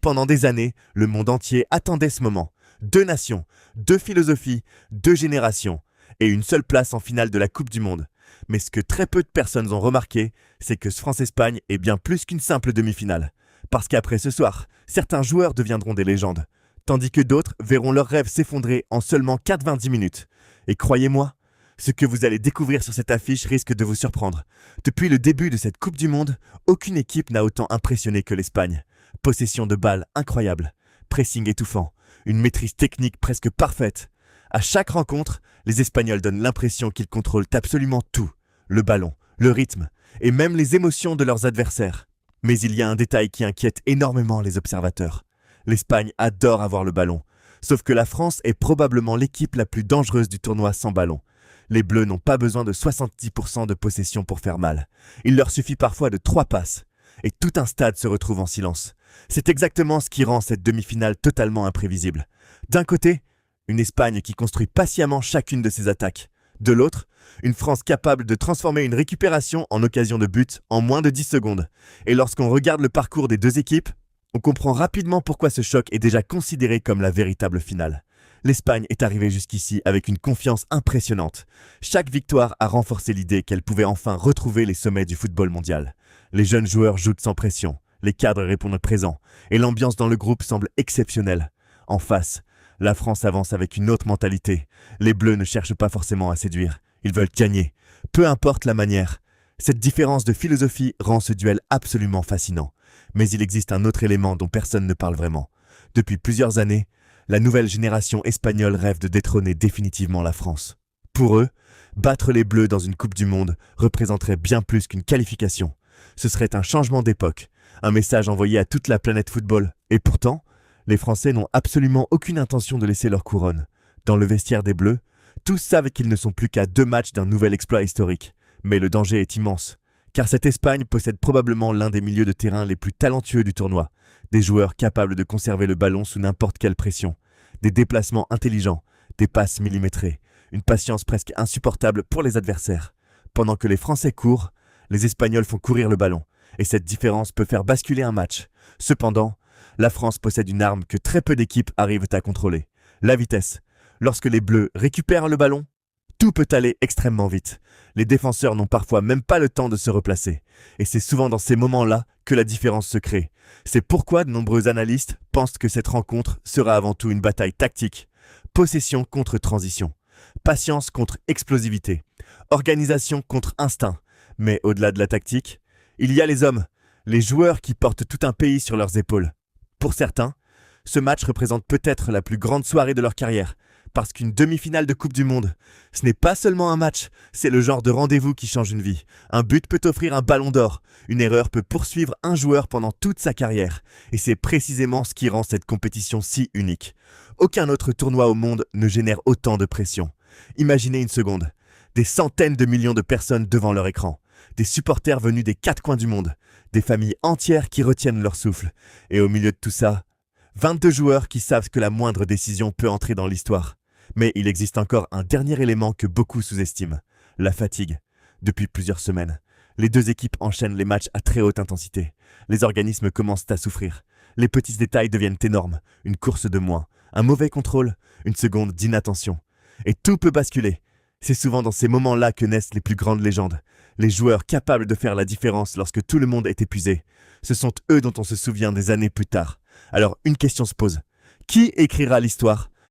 Pendant des années, le monde entier attendait ce moment. Deux nations, deux philosophies, deux générations, et une seule place en finale de la Coupe du Monde. Mais ce que très peu de personnes ont remarqué, c'est que ce France-Espagne est bien plus qu'une simple demi-finale. Parce qu'après ce soir, certains joueurs deviendront des légendes, tandis que d'autres verront leurs rêves s'effondrer en seulement 90 minutes. Et croyez-moi, ce que vous allez découvrir sur cette affiche risque de vous surprendre. Depuis le début de cette Coupe du Monde, aucune équipe n'a autant impressionné que l'Espagne. Possession de balles incroyable, pressing étouffant, une maîtrise technique presque parfaite. À chaque rencontre, les Espagnols donnent l'impression qu'ils contrôlent absolument tout. Le ballon, le rythme et même les émotions de leurs adversaires. Mais il y a un détail qui inquiète énormément les observateurs. L'Espagne adore avoir le ballon. Sauf que la France est probablement l'équipe la plus dangereuse du tournoi sans ballon. Les Bleus n'ont pas besoin de 70% de possession pour faire mal. Il leur suffit parfois de 3 passes. Et tout un stade se retrouve en silence. C'est exactement ce qui rend cette demi-finale totalement imprévisible. D'un côté, une Espagne qui construit patiemment chacune de ses attaques. De l'autre, une France capable de transformer une récupération en occasion de but en moins de 10 secondes. Et lorsqu'on regarde le parcours des deux équipes, on comprend rapidement pourquoi ce choc est déjà considéré comme la véritable finale. L'Espagne est arrivée jusqu'ici avec une confiance impressionnante. Chaque victoire a renforcé l'idée qu'elle pouvait enfin retrouver les sommets du football mondial. Les jeunes joueurs jouent sans pression, les cadres répondent présents, et l'ambiance dans le groupe semble exceptionnelle. En face, la France avance avec une autre mentalité. Les Bleus ne cherchent pas forcément à séduire, ils veulent gagner, peu importe la manière. Cette différence de philosophie rend ce duel absolument fascinant. Mais il existe un autre élément dont personne ne parle vraiment. Depuis plusieurs années, la nouvelle génération espagnole rêve de détrôner définitivement la France. Pour eux, battre les Bleus dans une Coupe du Monde représenterait bien plus qu'une qualification. Ce serait un changement d'époque, un message envoyé à toute la planète football. Et pourtant, les Français n'ont absolument aucune intention de laisser leur couronne. Dans le vestiaire des Bleus, tous savent qu'ils ne sont plus qu'à 2 matchs d'un nouvel exploit historique. Mais le danger est immense, car cette Espagne possède probablement l'un des milieux de terrain les plus talentueux du tournoi. Des joueurs capables de conserver le ballon sous n'importe quelle pression, des déplacements intelligents, des passes millimétrées, une patience presque insupportable pour les adversaires. Pendant que les Français courent, les Espagnols font courir le ballon, et cette différence peut faire basculer un match. Cependant, la France possède une arme que très peu d'équipes arrivent à contrôler, la vitesse. Lorsque les Bleus récupèrent le ballon, tout peut aller extrêmement vite. Les défenseurs n'ont parfois même pas le temps de se replacer. Et c'est souvent dans ces moments-là que la différence se crée. C'est pourquoi de nombreux analystes pensent que cette rencontre sera avant tout une bataille tactique. Possession contre transition. Patience contre explosivité. Organisation contre instinct. Mais au-delà de la tactique, il y a les hommes, les joueurs qui portent tout un pays sur leurs épaules. Pour certains, ce match représente peut-être la plus grande soirée de leur carrière. Parce qu'une demi-finale de Coupe du Monde, ce n'est pas seulement un match, c'est le genre de rendez-vous qui change une vie. Un but peut offrir un ballon d'or, une erreur peut poursuivre un joueur pendant toute sa carrière. Et c'est précisément ce qui rend cette compétition si unique. Aucun autre tournoi au monde ne génère autant de pression. Imaginez une seconde, des centaines de millions de personnes devant leur écran, des supporters venus des 4 coins du monde, des familles entières qui retiennent leur souffle. Et au milieu de tout ça, 22 joueurs qui savent que la moindre décision peut entrer dans l'histoire. Mais il existe encore un dernier élément que beaucoup sous-estiment, la fatigue. Depuis plusieurs semaines, les deux équipes enchaînent les matchs à très haute intensité. Les organismes commencent à souffrir. Les petits détails deviennent énormes. Une course de moins, un mauvais contrôle, une seconde d'inattention. Et tout peut basculer. C'est souvent dans ces moments-là que naissent les plus grandes légendes. Les joueurs capables de faire la différence lorsque tout le monde est épuisé. Ce sont eux dont on se souvient des années plus tard. Alors une question se pose. Qui écrira l'histoire ?